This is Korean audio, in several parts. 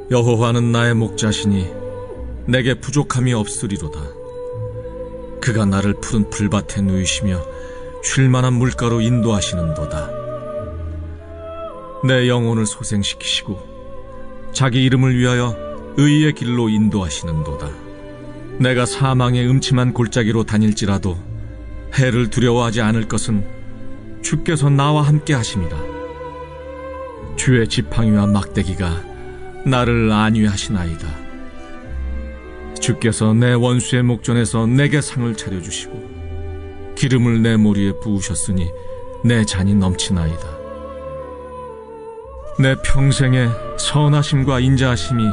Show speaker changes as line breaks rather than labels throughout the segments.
여호와는 나의 목자시니 내게 부족함이 없으리로다. 그가 나를 푸른 풀밭에 누이시며 쉴만한 물가로 인도하시는도다. 내 영혼을 소생시키시고 자기 이름을 위하여 의의 길로 인도하시는도다. 내가 사망의 음침한 골짜기로 다닐지라도 해를 두려워하지 않을 것은 주께서 나와 함께 하심이라. 주의 지팡이와 막대기가 나를 안위하시나이다. 주께서 내 원수의 목전에서 내게 상을 차려주시고 기름을 내 머리에 부으셨으니 내 잔이 넘치나이다. 내 평생에 선하심과 인자하심이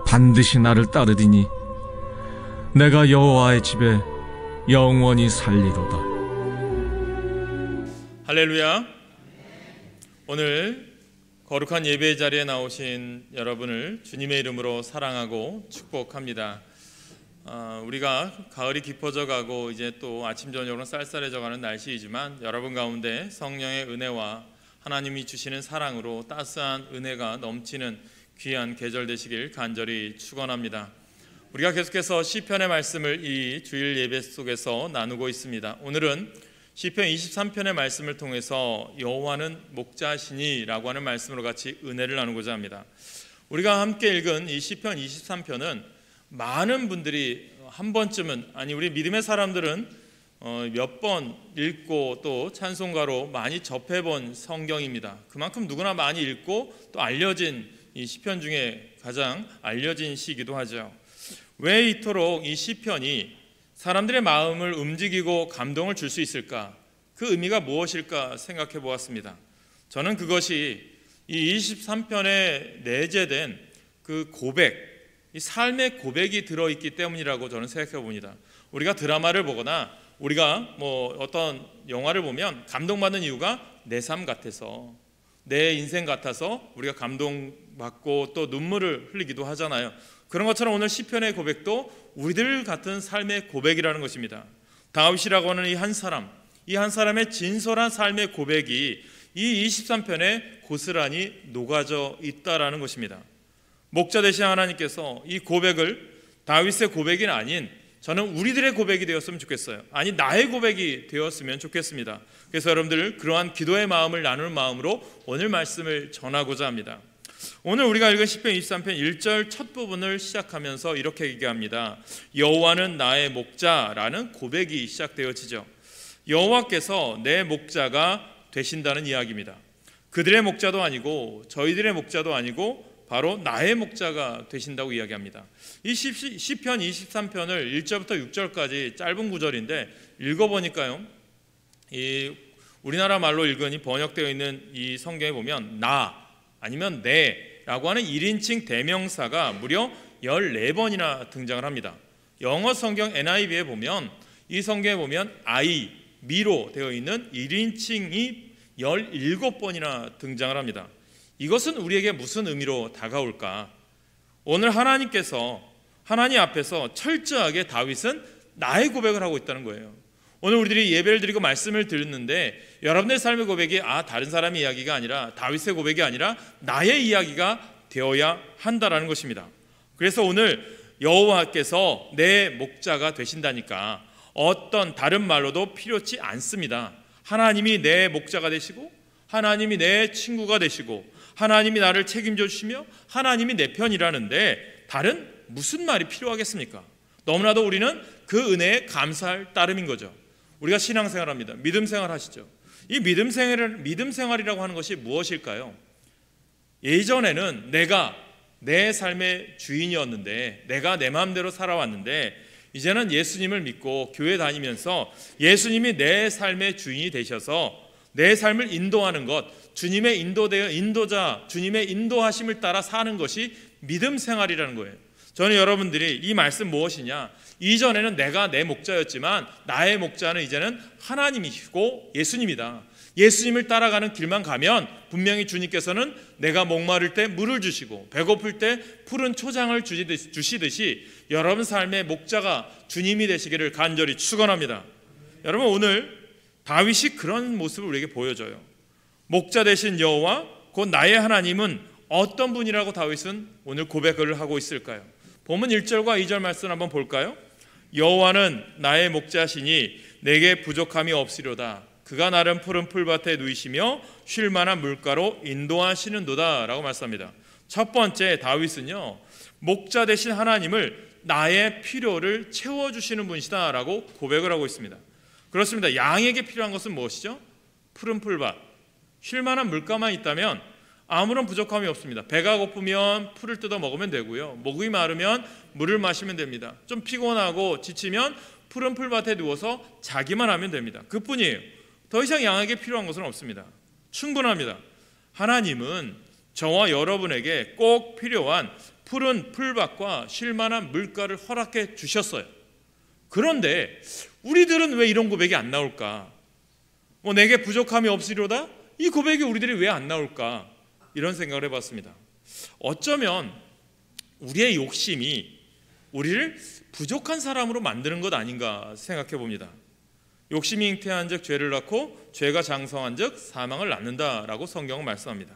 반드시 나를 따르리니 내가 여호와의 집에 영원히 살리로다.
할렐루야. 오늘 거룩한 예배의 자리에 나오신 여러분을 주님의 이름으로 사랑하고 축복합니다. 우리가 가을이 깊어져 가고 이제 또 아침 저녁으로 쌀쌀해져 가는 날씨이지만 여러분 가운데 성령의 은혜와 하나님이 주시는 사랑으로 따스한 은혜가 넘치는 귀한 계절 되시길 간절히 축원합니다. 우리가 계속해서 시편의 말씀을 이 주일 예배 속에서 나누고 있습니다. 오늘은 시편 23편의 말씀을 통해서 여호와는 목자시니 라고 하는 말씀으로 같이 은혜를 나누고자 합니다. 우리가 함께 읽은 이 시편 23편은 많은 분들이 한 번쯤은, 아니 우리 믿음의 사람들은 몇 번 읽고 또 찬송가로 많이 접해본 성경입니다. 그만큼 누구나 많이 읽고 또 알려진 이 시편 중에 가장 알려진 시이기도 하죠. 왜 이토록 이 시편이 사람들의 마음을 움직이고 감동을 줄 수 있을까? 그 의미가 무엇일까 생각해 보았습니다. 저는 그것이 이 23편에 내재된 그 고백, 이 삶의 고백이 들어있기 때문이라고 저는 생각해 봅니다. 우리가 드라마를 보거나 우리가 어떤 영화를 보면 감동받는 이유가 내 삶 같아서, 내 인생 같아서 우리가 감동받고 또 눈물을 흘리기도 하잖아요. 그런 것처럼 오늘 시편의 고백도 우리들 같은 삶의 고백이라는 것입니다. 다윗이라고 하는 이 한 사람의 진솔한 삶의 고백이 이 23편에 고스란히 녹아져 있다라는 것입니다. 목자 되신 하나님께서 이 고백을 다윗의 고백이 아닌 저는 우리들의 고백이 되었으면 좋겠어요. 아니 나의 고백이 되었으면 좋겠습니다. 그래서 여러분들 그러한 기도의 마음을 나누는 마음으로 오늘 말씀을 전하고자 합니다. 오늘 우리가 읽은 시편 23편 1절 첫 부분을 시작하면서 이렇게 얘기합니다. 여호와는 나의 목자라는 고백이 시작되어지죠. 여호와께서 내 목자가 되신다는 이야기입니다. 그들의 목자도 아니고 저희들의 목자도 아니고 바로 나의 목자가 되신다고 이야기합니다. 이 시편 23편을 1절부터 6절까지 짧은 구절인데 읽어보니까요, 이 우리나라 말로 읽으니 번역되어 있는 이 성경에 보면 나 아니면 내라고 하는 1인칭 대명사가 무려 14번이나 등장을 합니다. 영어 성경 NIV에 보면 이 성경에 보면 I, 미로 되어 있는 1인칭이 17번이나 등장을 합니다. 이것은 우리에게 무슨 의미로 다가올까? 오늘 하나님 앞에서 철저하게 다윗은 나의 고백을 하고 있다는 거예요. 오늘 우리들이 예배를 드리고 말씀을 듣는데 여러분의 삶의 고백이 다른 사람의 이야기가 아니라 다윗의 고백이 아니라 나의 이야기가 되어야 한다라는 것입니다. 그래서 오늘 여호와께서 내 목자가 되신다니까 어떤 다른 말로도 필요치 않습니다. 하나님이 내 목자가 되시고 하나님이 내 친구가 되시고 하나님이 나를 책임져 주시며 하나님이 내 편이라는데 다른 무슨 말이 필요하겠습니까? 너무나도 우리는 그 은혜에 감사할 따름인 거죠. 우리가 신앙생활합니다. 믿음생활 하시죠. 이 믿음생활이라고 하는 것이 무엇일까요? 예전에는 내가 내 삶의 주인이었는데 내가 내 마음대로 살아왔는데 이제는 예수님을 믿고 교회 다니면서 예수님이 내 삶의 주인이 되셔서 내 삶을 인도하는 것, 주님의 인도자, 주님의 인도하심을 따라 사는 것이 믿음생활이라는 거예요. 저는 여러분들이 이 말씀 무엇이냐? 이전에는 내가 내 목자였지만 나의 목자는 이제는 하나님이시고 예수님이다. 예수님을 따라가는 길만 가면 분명히 주님께서는 내가 목마를 때 물을 주시고 배고플 때 푸른 초장을 주시듯이 여러분 삶의 목자가 주님이 되시기를 간절히 축원합니다. 여러분 오늘 다윗이 그런 모습을 우리에게 보여줘요. 목자 되신 여호와 곧 나의 하나님은 어떤 분이라고 다윗은 오늘 고백을 하고 있을까요? 본문 1절과 2절 말씀 한번 볼까요? 여호와는 나의 목자시니 내게 부족함이 없으려다. 그가 나를 푸른 풀밭에 누이시며 쉴 만한 물가로 인도하시는도다 라고 말씀합니다. 첫 번째, 다윗은요, 목자 되신 하나님을 나의 필요를 채워주시는 분이시다 라고 고백을 하고 있습니다. 그렇습니다. 양에게 필요한 것은 무엇이죠? 푸른 풀밭, 쉴 만한 물가만 있다면 아무런 부족함이 없습니다. 배가 고프면 풀을 뜯어 먹으면 되고요, 목이 마르면 물을 마시면 됩니다. 좀 피곤하고 지치면 푸른 풀밭에 누워서 자기만 하면 됩니다. 그뿐이에요. 더 이상 양에게 필요한 것은 없습니다. 충분합니다. 하나님은 저와 여러분에게 꼭 필요한 푸른 풀밭과 쉴 만한 물가를 허락해 주셨어요. 그런데 우리들은 왜 이런 고백이 안 나올까? 내게 부족함이 없으리로다? 이 고백이 우리들이 왜 안 나올까? 이런 생각을 해봤습니다. 어쩌면 우리의 욕심이 우리를 부족한 사람으로 만드는 것 아닌가 생각해 봅니다. 욕심이 잉태한 즉 죄를 낳고 죄가 장성한 즉 사망을 낳는다라고 성경은 말씀합니다.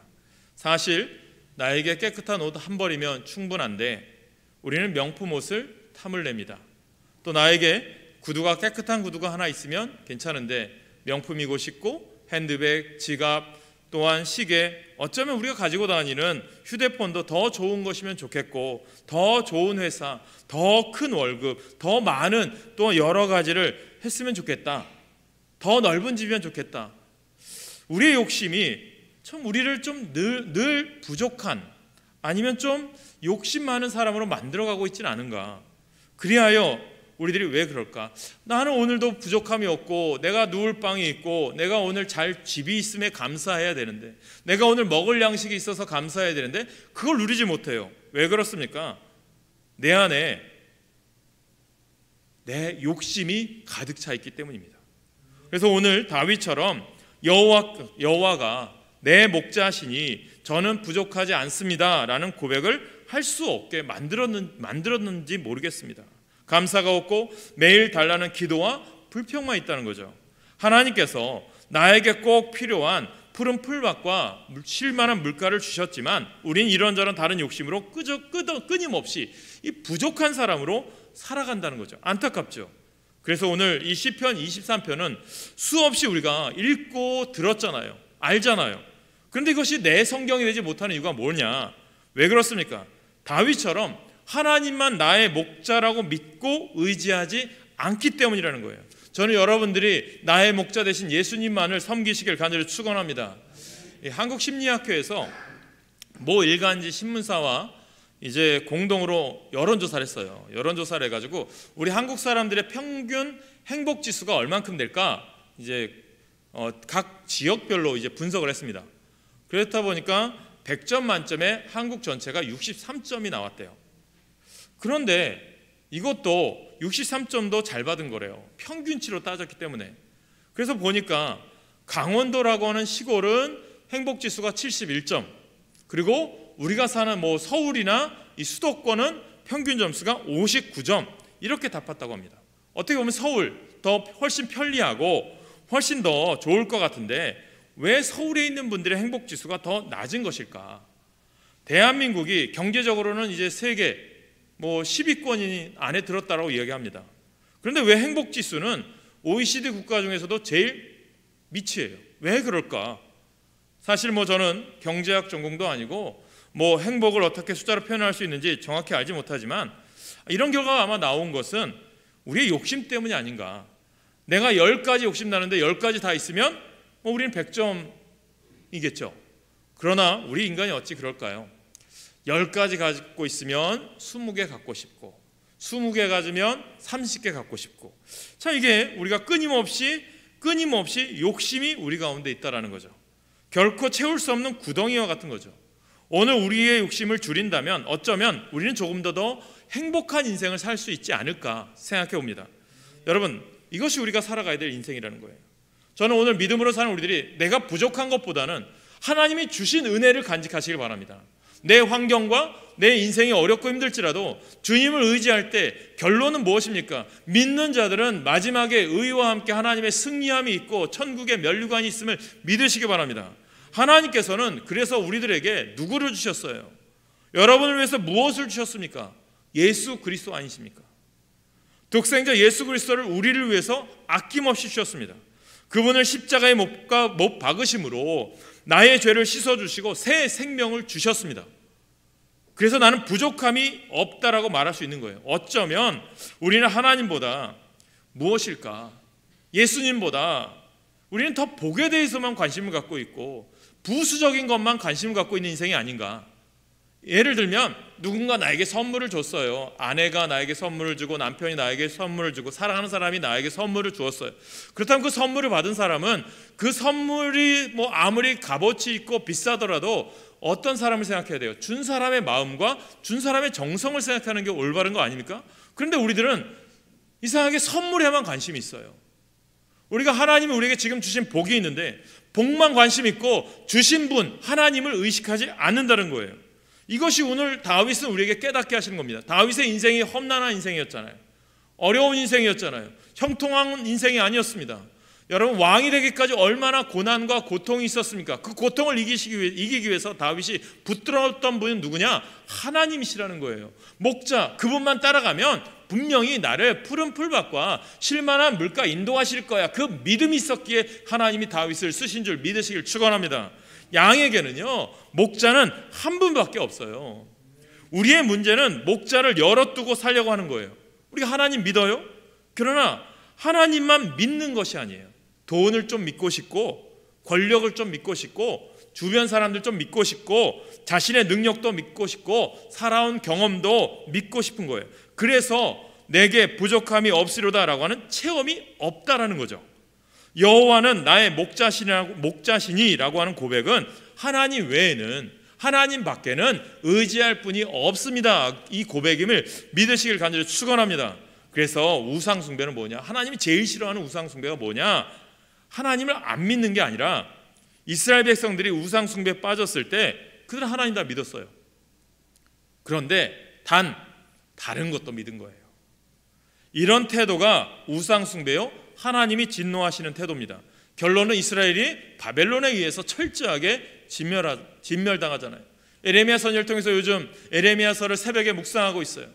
사실 나에게 깨끗한 옷 한 벌이면 충분한데 우리는 명품 옷을 탐을 냅니다. 또 나에게 구두가 깨끗한 구두가 하나 있으면 괜찮은데 명품이고 싶고 핸드백, 지갑, 또한 시계, 어쩌면 우리가 가지고 다니는 휴대폰도 더 좋은 것이면 좋겠고, 더 좋은 회사, 더 큰 월급, 더 많은 또 여러 가지를 했으면 좋겠다. 더 넓은 집이면 좋겠다. 우리의 욕심이 참 우리를 좀 늘 부족한, 아니면 좀 욕심 많은 사람으로 만들어가고 있지는 않은가. 그리하여 우리들이 왜 그럴까? 나는 오늘도 부족함이 없고, 내가 누울 방이 있고, 내가 오늘 잘 집이 있음에 감사해야 되는데, 내가 오늘 먹을 양식이 있어서 감사해야 되는데 그걸 누리지 못해요. 왜 그렇습니까? 내 안에 내 욕심이 가득 차 있기 때문입니다. 그래서 오늘 다윗처럼 여호와가 내 목자시니 저는 부족하지 않습니다 라는 고백을 할 수 없게 만들었는지 모르겠습니다. 감사가 없고 매일 달라는 기도와 불평만 있다는 거죠. 하나님께서 나에게 꼭 필요한 푸른 풀밭과 쉴 만한 물가를 주셨지만 우린 이런저런 다른 욕심으로 끊임없이 이 부족한 사람으로 살아간다는 거죠. 안타깝죠. 그래서 오늘 이 시편 23편은 수없이 우리가 읽고 들었잖아요. 알잖아요. 그런데 이것이 내 성경이 되지 못하는 이유가 뭐냐? 왜 그렇습니까? 다윗처럼 하나님만 나의 목자라고 믿고 의지하지 않기 때문이라는 거예요. 저는 여러분들이 나의 목자 되신 예수님만을 섬기시길 간절히 축원합니다. 한국심리학회에서 모 일간지 신문사와 이제 공동으로 여론조사를 했어요. 여론조사를 해가지고 우리 한국 사람들의 평균 행복 지수가 얼만큼 될까 이제 각 지역별로 이제 분석을 했습니다. 그렇다 보니까 100점 만점에 한국 전체가 63점이 나왔대요. 그런데 이것도 63점도 잘 받은 거래요. 평균치로 따졌기 때문에. 그래서 보니까 강원도라고 하는 시골은 행복지수가 71점, 그리고 우리가 사는 뭐 서울이나 이 수도권은 평균 점수가 59점 이렇게 답했다고 합니다. 어떻게 보면 서울 더 훨씬 편리하고 훨씬 더 좋을 것 같은데 왜 서울에 있는 분들의 행복지수가 더 낮은 것일까? 대한민국이 경제적으로는 이제 세계 10위권 안에 들었다라고 이야기합니다. 그런데 왜 행복지수는 OECD 국가 중에서도 제일 밑이에요? 왜 그럴까? 사실 저는 경제학 전공도 아니고 행복을 어떻게 숫자로 표현할 수 있는지 정확히 알지 못하지만 이런 결과가 아마 나온 것은 우리의 욕심 때문이 아닌가. 내가 10가지 욕심 나는데 10가지 다 있으면 우리는 100점이겠죠. 그러나 우리 인간이 어찌 그럴까요? 10가지 갖고 있으면 20개 갖고 싶고 20개 가지면 30개 갖고 싶고 참 이게 우리가 끊임없이 욕심이 우리 가운데 있다라는 거죠. 결코 채울 수 없는 구덩이와 같은 거죠. 오늘 우리의 욕심을 줄인다면 어쩌면 우리는 조금 더 행복한 인생을 살 수 있지 않을까 생각해 봅니다. 여러분, 이것이 우리가 살아가야 될 인생이라는 거예요. 저는 오늘 믿음으로 사는 우리들이 내가 부족한 것보다는 하나님이 주신 은혜를 간직하시길 바랍니다. 내 환경과 내 인생이 어렵고 힘들지라도 주님을 의지할 때 결론은 무엇입니까? 믿는 자들은 마지막에 의와 함께 하나님의 승리함이 있고 천국의 면류관이 있음을 믿으시기 바랍니다. 하나님께서는 그래서 우리들에게 누구를 주셨어요? 여러분을 위해서 무엇을 주셨습니까? 예수 그리스도 아니십니까? 독생자 예수 그리스도를 우리를 위해서 아낌없이 주셨습니다. 그분을 십자가에 못 박으심으로 나의 죄를 씻어주시고 새 생명을 주셨습니다. 그래서 나는 부족함이 없다라고 말할 수 있는 거예요. 어쩌면 우리는 하나님보다 무엇일까? 예수님보다 우리는 더 복에 대해서만 관심을 갖고 있고 부수적인 것만 관심을 갖고 있는 인생이 아닌가. 예를 들면 누군가 나에게 선물을 줬어요. 아내가 나에게 선물을 주고 남편이 나에게 선물을 주고 사랑하는 사람이 나에게 선물을 주었어요. 그렇다면 그 선물을 받은 사람은 그 선물이 뭐 아무리 값어치 있고 비싸더라도 어떤 사람을 생각해야 돼요? 준 사람의 마음과 준 사람의 정성을 생각하는 게 올바른 거 아닙니까? 그런데 우리들은 이상하게 선물에만 관심이 있어요. 우리가 하나님이 우리에게 지금 주신 복이 있는데 복만 관심 있고 주신 분 하나님을 의식하지 않는다는 거예요. 이것이 오늘 다윗은 우리에게 깨닫게 하시는 겁니다. 다윗의 인생이 험난한 인생이었잖아요. 어려운 인생이었잖아요. 형통한 인생이 아니었습니다. 여러분, 왕이 되기까지 얼마나 고난과 고통이 있었습니까? 그 고통을 이기기 위해서 다윗이 붙들었던 분은 누구냐? 하나님이시라는 거예요. 목자, 그분만 따라가면 분명히 나를 푸른 풀밭과 쉴만한 물가 인도하실 거야. 그 믿음이 있었기에 하나님이 다윗을 쓰신 줄 믿으시길 축원합니다. 양에게는요, 목자는 한 분밖에 없어요. 우리의 문제는 목자를 열어두고 살려고 하는 거예요. 우리가 하나님 믿어요? 그러나 하나님만 믿는 것이 아니에요. 돈을 좀 믿고 싶고 권력을 좀 믿고 싶고 주변 사람들 좀 믿고 싶고 자신의 능력도 믿고 싶고 살아온 경험도 믿고 싶은 거예요. 그래서 내게 부족함이 없으리로다라고 하는 체험이 없다라는 거죠. 여호와는 나의 목자시니라고 하는 고백은 하나님 외에는, 하나님 밖에는 의지할 분이 없습니다. 이 고백임을 믿으시길 간절히 축원합니다. 그래서 우상 숭배는 뭐냐? 하나님이 제일 싫어하는 우상 숭배가 뭐냐? 하나님을 안 믿는 게 아니라 이스라엘 백성들이 우상 숭배에 빠졌을 때 그들은 하나님 다 믿었어요. 그런데 다른 것도 믿은 거예요. 이런 태도가 우상 숭배요, 하나님이 진노하시는 태도입니다. 결론은 이스라엘이 바벨론에 의해서 철저하게 진멸당하잖아요. 에레미야 선지자를 통해서 요즘 에레미야서를 새벽에 묵상하고 있어요.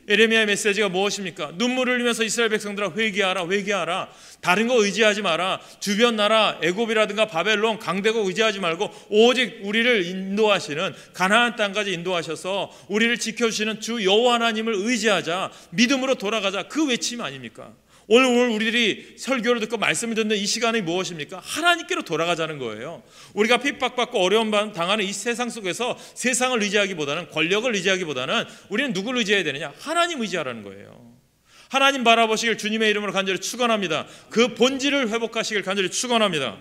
에레미야의 메시지가 무엇입니까? 눈물을 흘리면서 이스라엘 백성들아 회개하라, 회개하라. 다른 거 의지하지 마라. 주변 나라 애굽이라든가 바벨론 강대국 의지하지 말고 오직 우리를 인도하시는 가나안 땅까지 인도하셔서 우리를 지켜주시는 주 여호와 하나님을 의지하자. 믿음으로 돌아가자. 그 외침 아닙니까? 오늘 우리들이 설교를 듣고 말씀을 듣는 이 시간이 무엇입니까? 하나님께로 돌아가자는 거예요. 우리가 핍박받고 어려움 당하는 이 세상 속에서 세상을 의지하기보다는, 권력을 의지하기보다는 우리는 누구를 의지해야 되느냐? 하나님 의지하라는 거예요. 하나님 바라보시길 주님의 이름으로 간절히 축원합니다. 그 본질을 회복하시길 간절히 축원합니다.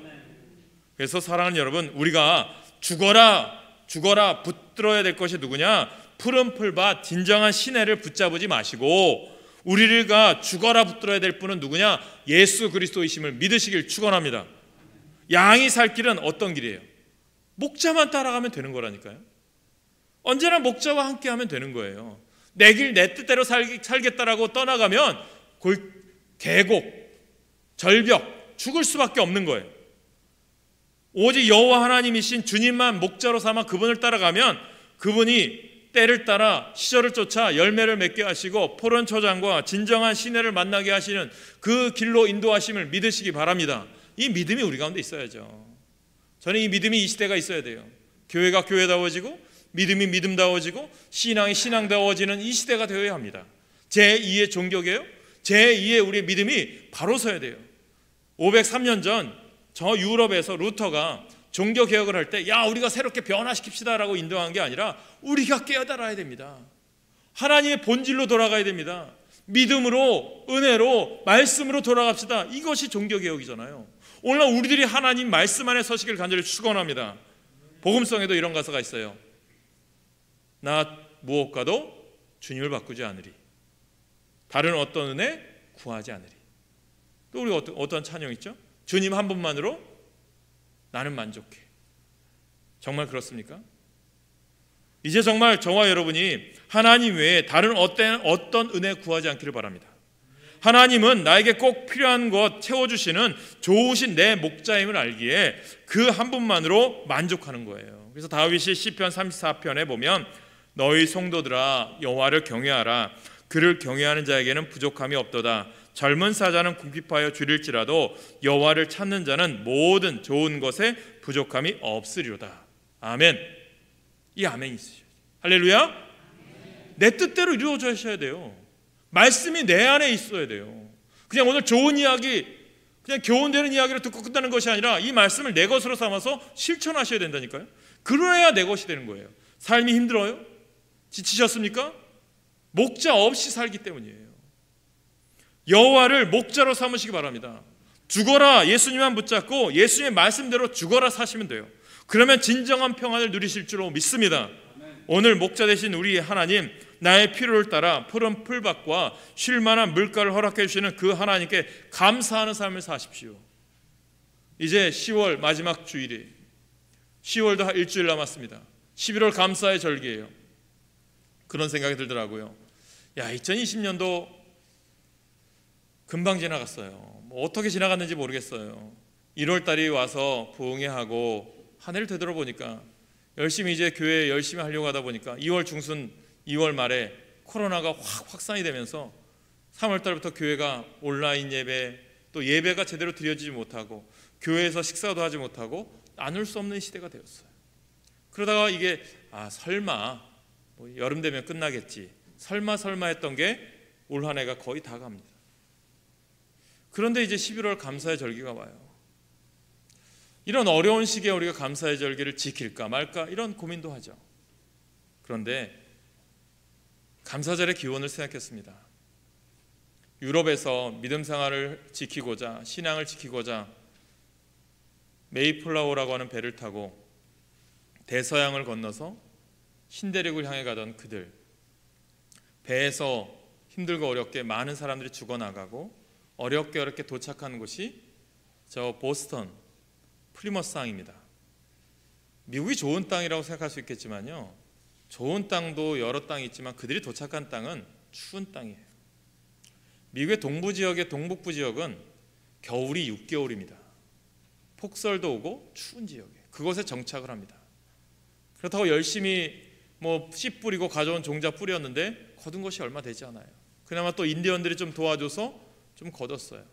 그래서 사랑하는 여러분, 우리가 죽어라 붙들어야 될 것이 누구냐? 푸른 풀밭 진정한 시내를 붙잡지 마시고 우리가 죽어라 붙들어야 될 분은 누구냐? 예수 그리스도이심을 믿으시길 축원합니다. 양이 살 길은 어떤 길이에요? 목자만 따라가면 되는 거라니까요. 언제나 목자와 함께 하면 되는 거예요. 내 길 내 뜻대로 살겠다라고 떠나가면 계곡, 절벽, 죽을 수밖에 없는 거예요. 오직 여호와 하나님이신 주님만 목자로 삼아 그분을 따라가면 그분이 때를 따라 시절을 쫓아 열매를 맺게 하시고 푸른 초장과 진정한 시내를 만나게 하시는 그 길로 인도하심을 믿으시기 바랍니다. 이 믿음이 우리 가운데 있어야죠. 저는 이 믿음이 이 시대가 있어야 돼요. 교회가 교회다워지고 믿음이 믿음다워지고 신앙이 신앙다워지는 이 시대가 되어야 합니다. 제2의 종교개혁, 제2의 우리의 믿음이 바로 서야 돼요. 503년 전 저 유럽에서 루터가 종교개혁을 할 때 우리가 새롭게 변화시킵시다라고 인도한 게 아니라 우리가 깨달아야 됩니다. 하나님의 본질로 돌아가야 됩니다. 믿음으로, 은혜로, 말씀으로 돌아갑시다. 이것이 종교개혁이잖아요. 오늘날 우리들이 하나님 말씀 안에 서시길 간절히 축원합니다. 복음성에도 이런 가사가 있어요. 나 무엇과도 주님을 바꾸지 않으리. 다른 어떤 은혜 구하지 않으리. 또 우리 어떤 찬양 있죠? 주님 한 분만으로 나는 만족해. 정말 그렇습니까? 이제 정말 저와 여러분이 하나님 외에 다른 어떤 은혜 구하지 않기를 바랍니다. 하나님은 나에게 꼭 필요한 것 채워주시는 좋으신 내 목자임을 알기에 그 한 분만으로 만족하는 거예요. 그래서 다윗이 시편 34편에 보면 너희 성도들아 여호와를 경외하라. 그를 경외하는 자에게는 부족함이 없도다. 젊은 사자는 궁핍하여 줄일지라도 여호와를 찾는 자는 모든 좋은 것에 부족함이 없으리로다. 아멘. 이 아멘이 있으셔야죠. 할렐루야. 내 뜻대로 이루어져야 돼요. 말씀이 내 안에 있어야 돼요. 그냥 오늘 좋은 이야기, 그냥 교훈되는 이야기를 듣고 끝나는 것이 아니라 이 말씀을 내 것으로 삼아서 실천하셔야 된다니까요. 그래야 내 것이 되는 거예요. 삶이 힘들어요? 지치셨습니까? 목자 없이 살기 때문이에요. 여호와를 목자로 삼으시기 바랍니다. 죽어라 예수님만 붙잡고 예수님의 말씀대로 죽어라 사시면 돼요. 그러면 진정한 평안을 누리실 줄로 믿습니다. 오늘 목자 되신 우리 하나님, 나의 필요를 따라 푸른 풀밭과 쉴만한 물가를 허락해 주시는 그 하나님께 감사하는 삶을 사십시오. 이제 10월 마지막 주일이, 10월도 일주일 남았습니다. 11월 감사의 절기예요. 그런 생각이 들더라고요. 야, 2020년도 금방 지나갔어요. 뭐 어떻게 지나갔는지 모르겠어요. 1월 달이 와서 부흥회하고 한 해를 되돌아보니까 열심히 이제 교회 열심히 하려고 하다 보니까 2월 중순 2월 말에 코로나가 확 확산이 되면서 3월 달부터 교회가 온라인 예배, 또 예배가 제대로 드려지지 못하고 교회에서 식사도 하지 못하고 나눌 수 없는 시대가 되었어요. 그러다가 이게 설마 뭐 여름 되면 끝나겠지, 설마 했던 게 올 한 해가 거의 다 갑니다. 그런데 이제 11월 감사의 절기가 와요. 이런 어려운 시기에 우리가 감사의 절기를 지킬까 말까 이런 고민도 하죠. 그런데 감사절의 기원을 생각했습니다. 유럽에서 믿음 생활을 지키고자, 신앙을 지키고자 메이플라워라고 하는 배를 타고 대서양을 건너서 신대륙을 향해 가던 그들, 배에서 힘들고 어렵게 많은 사람들이 죽어나가고 어렵게 도착한 곳이 저 보스턴 플리머스 항입니다. 미국이 좋은 땅이라고 생각할 수 있겠지만요, 좋은 땅도 여러 땅이 있지만 그들이 도착한 땅은 추운 땅이에요. 미국의 동부 지역의 동북부 지역은 겨울이 6개월입니다. 폭설도 오고 추운 지역에 그곳에 정착을 합니다. 그렇다고 열심히 씨 뿌리고 가져온 종자 뿌렸는데 거둔 것이 얼마 되지 않아요. 그나마 또 인디언들이 좀 도와줘서 좀 거뒀어요.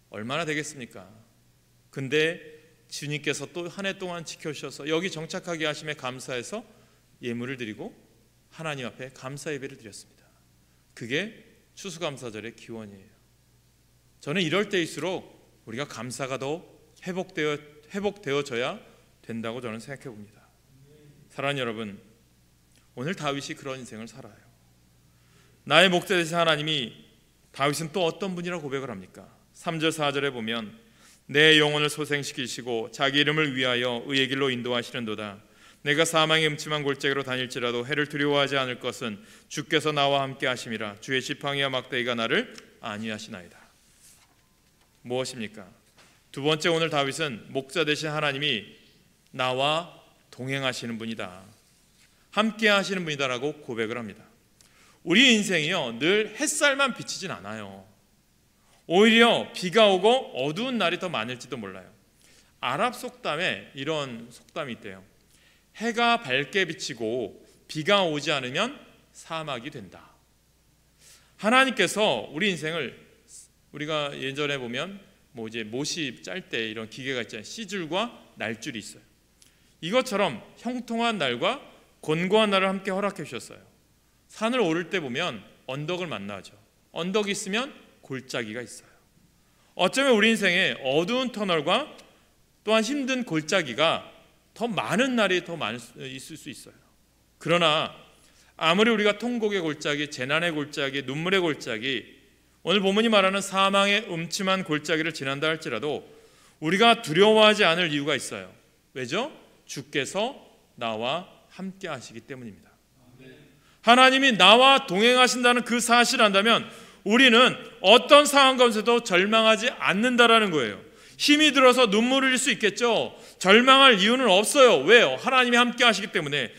얼마나 되겠습니까? 근데 주님께서 또 한 해 동안 지켜주셔서 여기 정착하게 하심에 감사해서 예물을 드리고 하나님 앞에 감사 예배를 드렸습니다. 그게 추수감사절의 기원이에요. 저는 이럴 때일수록 우리가 감사가 더 회복되어져야 된다고 저는 생각해 봅니다. 사랑하는 여러분, 오늘 다윗이 그런 인생을 살아요. 나의 목자 되신 하나님이, 다윗은 또 어떤 분이라고 고백을 합니까? 3절 4절에 보면 내 영혼을 소생시키시고 자기 이름을 위하여 의의 길로 인도하시는도다. 내가 사망의 음침한 골짜기로 다닐지라도 해를 두려워하지 않을 것은 주께서 나와 함께 하심이라. 주의 지팡이와 막대기가 나를 안위하시나이다. 무엇입니까? 두 번째, 오늘 다윗은 목자 되신 하나님이 나와 동행하시는 분이다, 함께 하시는 분이다라고 고백을 합니다. 우리 인생이요, 늘 햇살만 비치진 않아요. 오히려 비가 오고 어두운 날이 더 많을지도 몰라요. 아랍 속담에 이런 속담이 있대요. 해가 밝게 비치고 비가 오지 않으면 사막이 된다. 하나님께서 우리 인생을, 우리가 예전에 보면 이제 못이 짤 때 이런 기계가 있잖아요. 씨줄과 날줄이 있어요. 이것처럼 형통한 날과 곤고한 날을 함께 허락해 주셨어요. 산을 오를 때 보면 언덕을 만나죠. 언덕이 있으면 골짜기가 있어요. 어쩌면 우리 인생에 어두운 터널과 또한 힘든 골짜기가 더 많은 날이 더 있을 수 있어요. 그러나 아무리 우리가 통곡의 골짜기, 재난의 골짜기, 눈물의 골짜기, 오늘 본문이 말하는 사망의 음침한 골짜기를 지난다 할지라도 우리가 두려워하지 않을 이유가 있어요. 왜죠? 주께서 나와 함께 하시기 때문입니다. 하나님이 나와 동행하신다는 그 사실을 안다면 우리는 어떤 상황 가운데서도 절망하지 않는다라는 거예요. 힘이 들어서 눈물을 흘릴 수 있겠죠. 절망할 이유는 없어요. 왜요? 하나님이 함께 하시기 때문에.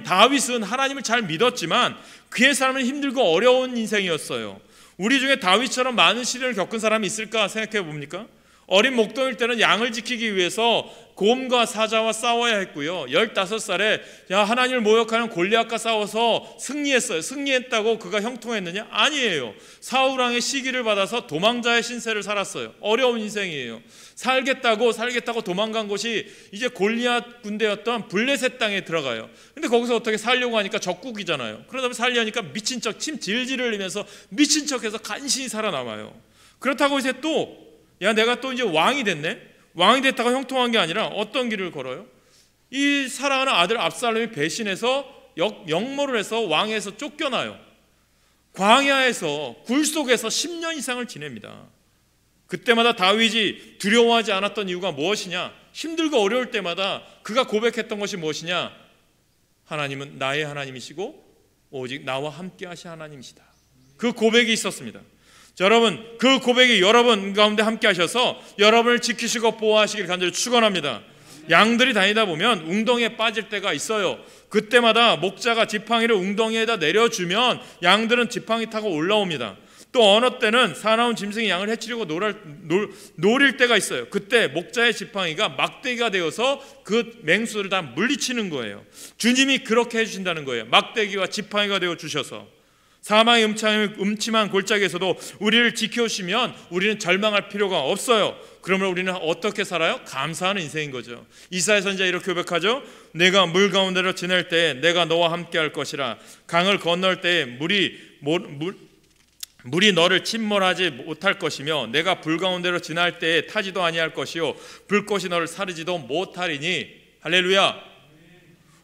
다윗은 하나님을 잘 믿었지만 그의 삶은 힘들고 어려운 인생이었어요. 우리 중에 다윗처럼 많은 시련을 겪은 사람이 있을까 생각해 봅니까? 어린 목동일 때는 양을 지키기 위해서 곰과 사자와 싸워야 했고요. 15살에 하나님을 모욕하는 골리앗과 싸워서 승리했어요. 승리했다고 그가 형통했느냐? 아니에요. 사울왕의 시기를 받아서 도망자의 신세를 살았어요. 어려운 인생이에요. 살겠다고 도망간 곳이 이제 골리앗 군대였던 블레셋 땅에 들어가요. 근데 거기서 어떻게 살려고 하니까 적국이잖아요. 그러다 보면 살려니까 미친 척 침 질질 흘리면서 미친 척해서 간신히 살아남아요. 그렇다고 이제 또 내가 또 이제 왕이 됐네? 왕이 됐다가 형통한 게 아니라 어떤 길을 걸어요? 이 사랑하는 아들 압살롬이 배신해서 역모를 해서 왕에서 쫓겨나요. 광야에서 굴 속에서 10년 이상을 지냅니다. 그때마다 다윗이 두려워하지 않았던 이유가 무엇이냐? 힘들고 어려울 때마다 그가 고백했던 것이 무엇이냐? 하나님은 나의 하나님이시고 오직 나와 함께 하신 하나님이시다. 그 고백이 있었습니다. 여러분, 그 고백이 여러분 가운데 함께 하셔서 여러분을 지키시고 보호하시길 간절히 축원합니다. 양들이 다니다 보면 웅덩이에 빠질 때가 있어요. 그때마다 목자가 지팡이를 웅덩이에다 내려주면 양들은 지팡이 타고 올라옵니다. 또 어느 때는 사나운 짐승이 양을 해치려고 노릴 때가 있어요. 그때 목자의 지팡이가 막대기가 되어서 그 맹수를 다 물리치는 거예요. 주님이 그렇게 해주신다는 거예요. 막대기와 지팡이가 되어 주셔서 사망의 음침한 골짜기에서도 우리를 지켜주시면 우리는 절망할 필요가 없어요. 그러면 우리는 어떻게 살아요? 감사하는 인생인 거죠. 이사야 선지자 이렇게 고백하죠. 내가 물 가운데로 지날 때 내가 너와 함께 할 것이라. 강을 건널 때 물이 너를 침몰하지 못할 것이며 내가 불 가운데로 지날 때에 타지도 아니할 것이요 불꽃이 너를 사르지도 못하리니. 할렐루야.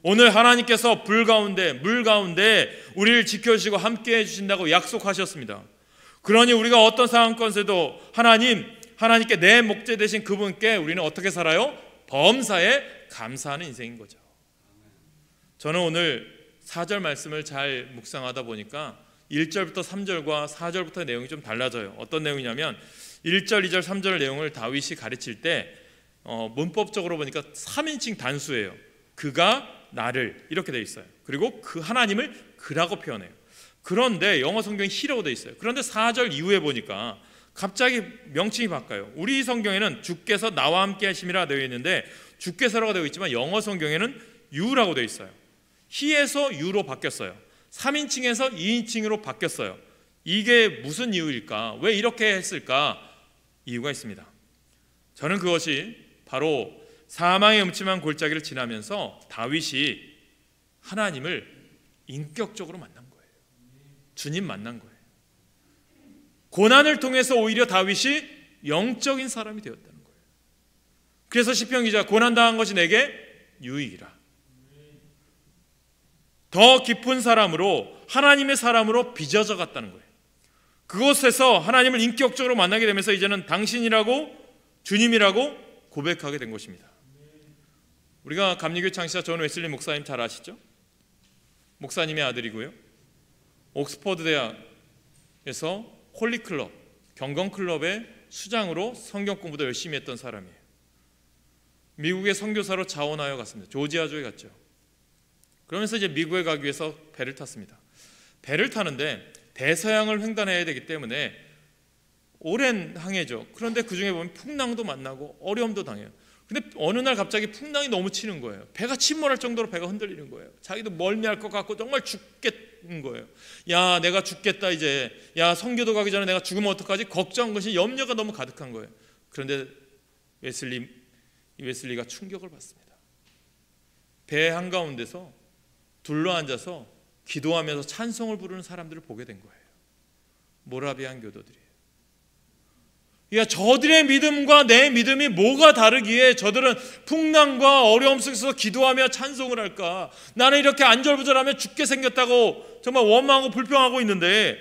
오늘 하나님께서 불 가운데 물 가운데 우리를 지켜주시고 함께해 주신다고 약속하셨습니다. 그러니 우리가 어떤 상황권에서도 하나님께 내 목재 되신 그분께 우리는 어떻게 살아요? 범사에 감사하는 인생인 거죠. 저는 오늘 4절 말씀을 잘 묵상하다 보니까 1절부터 3절과 4절부터 내용이 좀 달라져요. 어떤 내용이냐면 1절, 2절, 3절 내용을 다윗이 가르칠 때 문법적으로 보니까 3인칭 단수예요. 그가 나를 이렇게 되어 있어요. 그리고 그 하나님을 그라고 표현해요. 그런데 영어 성경이 히라고 되어 있어요. 그런데 4절 이후에 보니까 갑자기 명칭이 바뀌어요. 우리 성경에는 주께서 나와 함께 하심이라 되어 있는데 주께서라고 되어 있지만 영어 성경에는 you라고 되어 있어요. he에서 you로 바뀌었어요. 3인칭에서 2인칭으로 바뀌었어요. 이게 무슨 이유일까? 왜 이렇게 했을까? 이유가 있습니다. 저는 그것이 바로 사망의 음침한 골짜기를 지나면서 다윗이 하나님을 인격적으로 만난 거예요. 주님 만난 거예요. 고난을 통해서 오히려 다윗이 영적인 사람이 되었다는 거예요. 그래서 시편 기자 고난당한 것이 내게 유익이라. 더 깊은 사람으로 하나님의 사람으로 빚어져 갔다는 거예요. 그곳에서 하나님을 인격적으로 만나게 되면서 이제는 당신이라고 주님이라고 고백하게 된 것입니다. 우리가 감리교 창시자 존 웨슬리 목사님 잘 아시죠? 목사님의 아들이고요. 옥스퍼드 대학에서 홀리클럽, 경건클럽의 수장으로 성경 공부도 열심히 했던 사람이에요. 미국의 선교사로 자원하여 갔습니다. 조지아주에 갔죠. 그러면서 이제 미국에 가기 위해서 배를 탔습니다. 배를 타는데 대서양을 횡단해야 되기 때문에 오랜 항해죠. 그런데 그중에 보면 풍랑도 만나고 어려움도 당해요. 근데 어느 날 갑자기 풍랑이 너무 치는 거예요. 배가 침몰할 정도로 배가 흔들리는 거예요. 자기도 멀미할 것 같고 정말 죽겠는 거예요. 야, 내가 죽겠다 이제. 야, 선교도 가기 전에 내가 죽으면 어떡하지? 걱정, 것이 염려가 너무 가득한 거예요. 그런데 웨슬리가 충격을 받습니다. 배 한가운데서 둘러앉아서 기도하면서 찬송을 부르는 사람들을 보게 된 거예요. 모라비안 교도들이에요. 저들의 믿음과 내 믿음이 뭐가 다르기에 저들은 풍랑과 어려움 속에서 기도하며 찬송을 할까? 나는 이렇게 안절부절하며 죽게 생겼다고 정말 원망하고 불평하고 있는데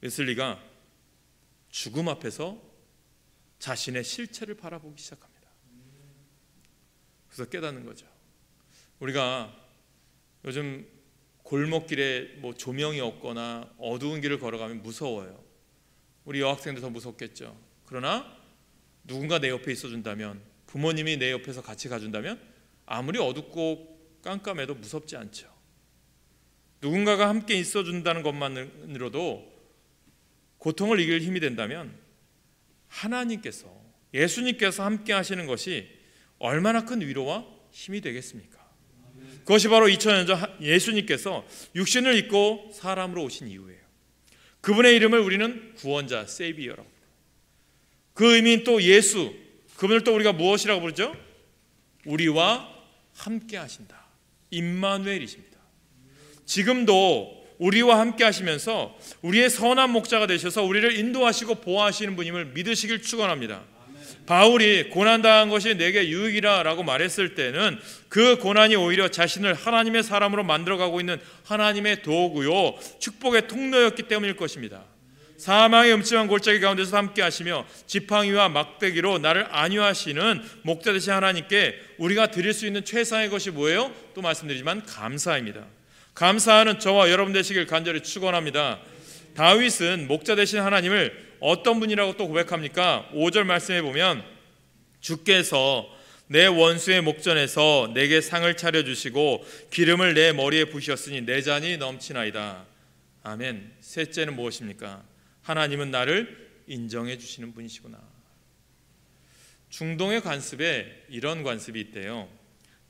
웨슬리가 죽음 앞에서 자신의 실체를 바라보기 시작합니다. 그래서 깨닫는 거죠. 우리가 요즘 골목길에 조명이 없거나 어두운 길을 걸어가면 무서워요. 우리 여학생들 더 무섭겠죠. 그러나 누군가 내 옆에 있어준다면, 부모님이 내 옆에서 같이 가준다면 아무리 어둡고 깜깜해도 무섭지 않죠. 누군가가 함께 있어준다는 것만으로도 고통을 이길 힘이 된다면 하나님께서, 예수님께서 함께 하시는 것이 얼마나 큰 위로와 힘이 되겠습니까? 그것이 바로 2000년 전 예수님께서 육신을 입고 사람으로 오신 이유예요. 그분의 이름을 우리는 구원자, 세이비어라고 합니다. 그 의미인 또 예수, 그분을 또 우리가 무엇이라고 부르죠? 우리와 함께 하신다, 임마누엘이십니다. 지금도 우리와 함께 하시면서 우리의 선한 목자가 되셔서 우리를 인도하시고 보호하시는 분임을 믿으시길 축원합니다. 바울이 고난당한 것이 내게 유익이라 라고 말했을 때는 그 고난이 오히려 자신을 하나님의 사람으로 만들어가고 있는 하나님의 도구요, 축복의 통로였기 때문일 것입니다. 사망의 음침한 골짜기 가운데서 함께 하시며 지팡이와 막대기로 나를 안위하시는 목자 되신 하나님께 우리가 드릴 수 있는 최상의 것이 뭐예요? 또 말씀드리지만 감사입니다. 감사하는 저와 여러분 되시길 간절히 축원합니다. 다윗은 목자 되신 하나님을 어떤 분이라고 또 고백합니까? 5절 말씀해 보면 주께서 내 원수의 목전에서 내게 상을 차려주시고 기름을 내 머리에 부으셨으니 내 잔이 넘치나이다. 아멘. 셋째는 무엇입니까? 하나님은 나를 인정해 주시는 분이시구나. 중동의 관습에 이런 관습이 있대요.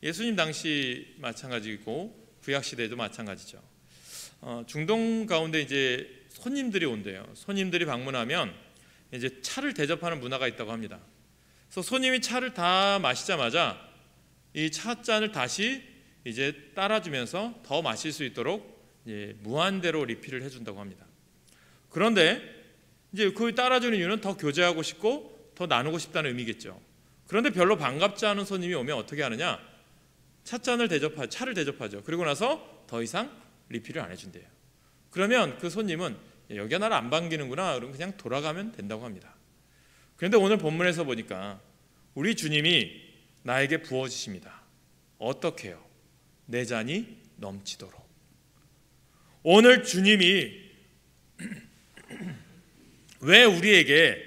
예수님 당시 마찬가지고 구약시대도 마찬가지죠. 중동 가운데 이제 손님들이 온대요. 손님들이 방문하면 이제 차를 대접하는 문화가 있다고 합니다. 그래서 손님이 차를 다 마시자마자 이 찻잔을 다시 이제 따라주면서 더 마실 수 있도록 이제 무한대로 리필을 해준다고 합니다. 그런데 이제 그 따라주는 이유는 더 교제하고 싶고 더 나누고 싶다는 의미겠죠. 그런데 별로 반갑지 않은 손님이 오면 어떻게 하느냐? 차를 대접하죠. 그리고 나서 더 이상 리필을 안 해준대요. 그러면 그 손님은 여기가 나를 안 반기는구나, 그럼 그냥 돌아가면 된다고 합니다. 그런데 오늘 본문에서 보니까 우리 주님이 나에게 부어주십니다. 어떻게 해요? 내 잔이 넘치도록. 오늘 주님이 왜 우리에게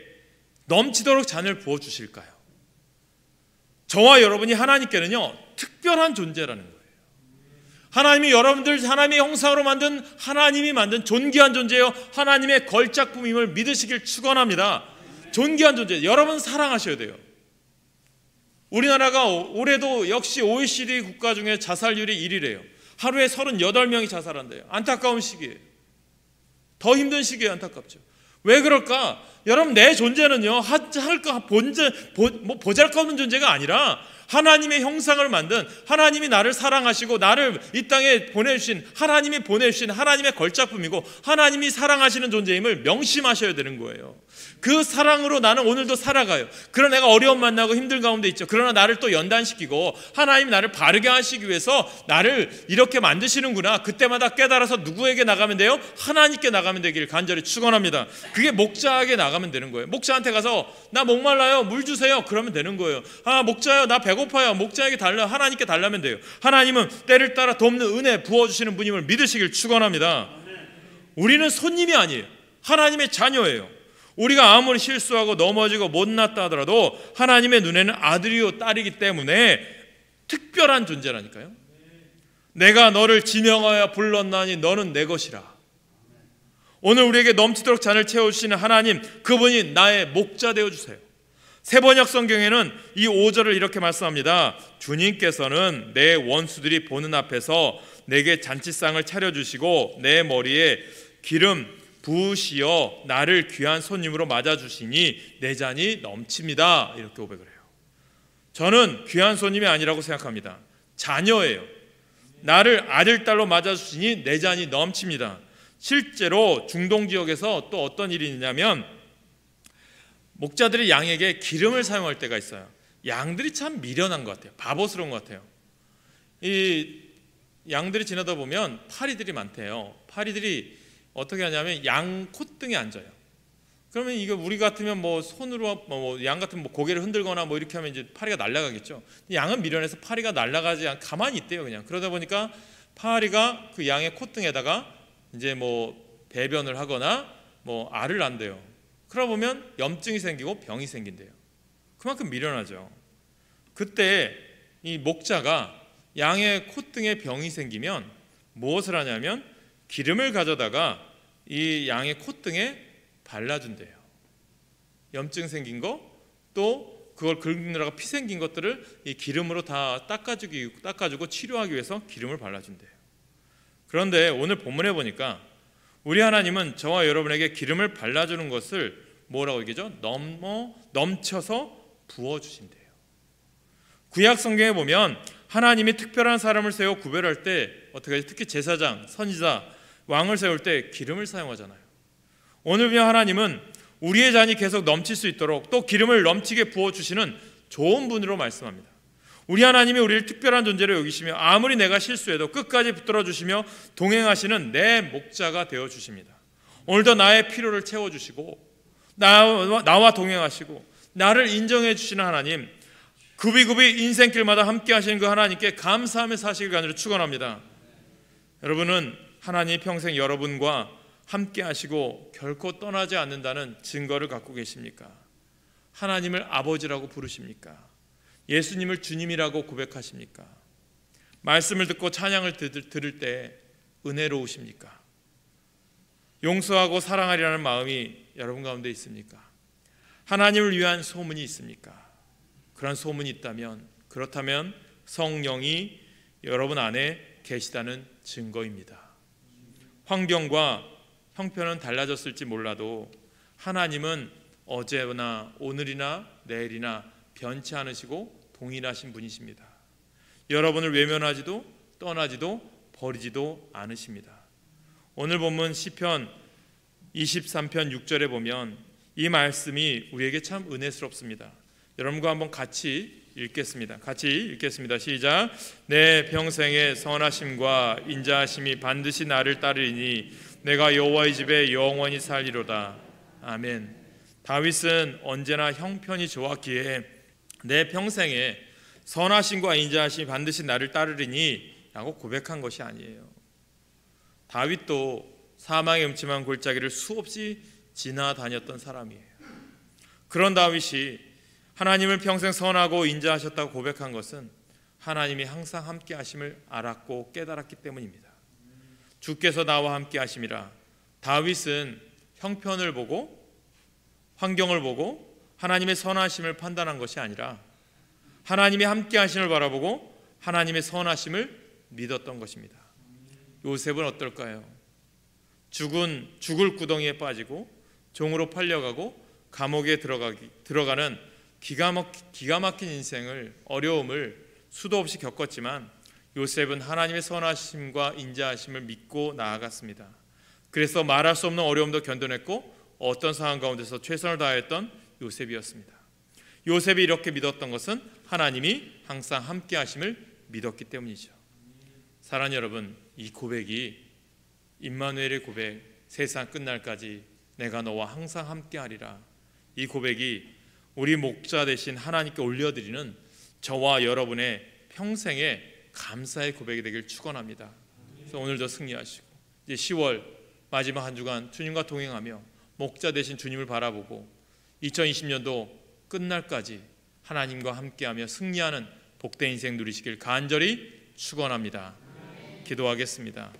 넘치도록 잔을 부어주실까요? 저와 여러분이 하나님께는요 특별한 존재라는 거예요. 하나님이 여러분들 하나님의 형상으로 만든, 하나님이 만든 존귀한 존재예요. 하나님의 걸작품임을 믿으시길 축원합니다. 존귀한 존재, 여러분 사랑하셔야 돼요. 우리나라가 올해도 역시 OECD 국가 중에 자살률이 1위래요. 하루에 38명이 자살한대요. 안타까운 시기예요. 더 힘든 시기에 안타깝죠. 왜 그럴까? 여러분, 내 존재는요 보잘것없는 존재가 아니라 하나님의 형상을 만든, 하나님이 나를 사랑하시고 나를 이 땅에 보내주신, 하나님이 보내주신 하나님의 걸작품이고 하나님이 사랑하시는 존재임을 명심하셔야 되는 거예요. 그 사랑으로 나는 오늘도 살아가요. 그러나 내가 어려움 만나고 힘든 가운데 있죠. 그러나 나를 또 연단시키고 하나님이 나를 바르게 하시기 위해서 나를 이렇게 만드시는구나. 그때마다 깨달아서 누구에게 나가면 돼요? 하나님께 나가면 되기를 간절히 축원합니다. 그게 목자에게 나가면 되는 거예요. 목자한테 가서 나 목말라요, 물 주세요, 그러면 되는 거예요. 아, 목자요, 나 배고파요, 목자에게 달라, 하나님께 달라면 돼요. 하나님은 때를 따라 돕는 은혜 부어주시는 분임을 믿으시길 축원합니다. 우리는 손님이 아니에요. 하나님의 자녀예요. 우리가 아무리 실수하고 넘어지고 못났다 하더라도 하나님의 눈에는 아들이요 딸이기 때문에 특별한 존재라니까요. 내가 너를 지명하여 불렀나니 너는 내 것이라. 오늘 우리에게 넘치도록 잔을 채워주시는 하나님, 그분이 나의 목자 되어주세요. 세번역 성경에는 이 5절을 이렇게 말씀합니다. 주님께서는 내 원수들이 보는 앞에서 내게 잔치상을 차려주시고 내 머리에 기름 부으시어 나를 귀한 손님으로 맞아주시니 내 잔이 넘칩니다. 이렇게 고백을 해요. 저는 귀한 손님이 아니라고 생각합니다. 자녀예요. 나를 아들, 딸로 맞아주시니 내 잔이 넘칩니다. 실제로 중동 지역에서 또 어떤 일이 있냐면 목자들이 양에게 기름을 사용할 때가 있어요. 양들이 참 미련한 것 같아요. 바보스러운 것 같아요. 이 양들이 지나다 보면 파리들이 많대요. 파리들이 어떻게 하냐면 양 콧등에 앉아요. 그러면 이거 우리 같으면 뭐 손으로 양 같으면 뭐 고개를 흔들거나 뭐 이렇게 하면 이제 파리가 날아가겠죠. 양은 미련해서 파리가 날아가지 않고 가만히 있대요. 그냥 그러다 보니까 파리가 그 양의 콧등에다가 이제 뭐 배변을 하거나 뭐 알을 낳는대요. 그러다 보면 염증이 생기고 병이 생긴대요. 그만큼 미련하죠. 그때 이 목자가 양의 콧등에 병이 생기면 무엇을 하냐면 기름을 가져다가 이 양의 콧등에 발라준대요. 염증 생긴 거, 또 그걸 긁느라고 피 생긴 것들을 이 기름으로 다 닦아주고 치료하기 위해서 기름을 발라준대요. 그런데 오늘 본문에 보니까 우리 하나님은 저와 여러분에게 기름을 발라주는 것을 뭐라고 얘기하죠? 넘쳐서 부어주신대요. 구약 성경에 보면 하나님이 특별한 사람을 세워 구별할 때 어떻게 하죠? 특히 제사장, 선지자, 왕을 세울 때 기름을 사용하잖아요. 오늘 보면 하나님은 우리의 잔이 계속 넘칠 수 있도록 또 기름을 넘치게 부어주시는 좋은 분으로 말씀합니다. 우리 하나님이 우리를 특별한 존재로 여기시며 아무리 내가 실수해도 끝까지 붙들어 주시며 동행하시는 내 목자가 되어 주십니다. 오늘도 나의 필요를 채워주시고 나와 동행하시고 나를 인정해 주시는 하나님, 굽이굽이 인생길마다 함께 하시는 그 하나님께 감사하며 사시길 간절히 축원합니다. 여러분은 하나님이 평생 여러분과 함께 하시고 결코 떠나지 않는다는 증거를 갖고 계십니까? 하나님을 아버지라고 부르십니까? 예수님을 주님이라고 고백하십니까? 말씀을 듣고 찬양을 들을 때 은혜로우십니까? 용서하고 사랑하리라는 마음이 여러분 가운데 있습니까? 하나님을 위한 소문이 있습니까? 그런 소문이 있다면, 그렇다면 성령이 여러분 안에 계시다는 증거입니다. 환경과 형편은 달라졌을지 몰라도 하나님은 어제나 오늘이나 내일이나 변치 않으시고 동일하신 분이십니다. 여러분을 외면하지도 떠나지도 버리지도 않으십니다. 오늘 본문 시편 23편 6절에 보면 이 말씀이 우리에게 참 은혜스럽습니다. 여러분과 한번 같이 읽겠습니다. 시작. 내 평생의 선하심과 인자하심이 반드시 나를 따르리니 내가 여호와의 집에 영원히 살리로다. 아멘. 다윗은 언제나 형편이 좋았기에 내 평생에 선하심과 인자하심이 반드시 나를 따르리니 라고 고백한 것이 아니에요. 다윗도 사망의 음침한 골짜기를 수없이 지나다녔던 사람이에요. 그런 다윗이 하나님을 평생 선하고 인자하셨다고 고백한 것은 하나님이 항상 함께 하심을 알았고 깨달았기 때문입니다. 주께서 나와 함께 하심이라. 다윗은 형편을 보고 환경을 보고 하나님의 선하심을 판단한 것이 아니라 하나님이 함께 하심을 바라보고 하나님의 선하심을 믿었던 것입니다. 요셉은 어떨까요? 죽을 구덩이에 빠지고 종으로 팔려가고 감옥에 들어가는 기가 막힌 인생을, 어려움을 수도 없이 겪었지만 요셉은 하나님의 선하심과 인자하심을 믿고 나아갔습니다. 그래서 말할 수 없는 어려움도 견뎌냈고 어떤 상황 가운데서 최선을 다했던 요셉이었습니다. 요셉이 이렇게 믿었던 것은 하나님이 항상 함께 하심을 믿었기 때문이죠. 사랑하는 여러분, 이 고백이 임마누엘의 고백, 세상 끝날까지 내가 너와 항상 함께 하리라, 이 고백이 우리 목자 되신 하나님께 올려드리는 저와 여러분의 평생의 감사의 고백이 되길 축원합니다. 그래서 오늘도 승리하시고 이제 10월 마지막 한 주간 주님과 동행하며 목자 되신 주님을 바라보고 2020년도 끝날까지 하나님과 함께하며 승리하는 복된 인생 누리시길 간절히 축원합니다. 기도하겠습니다.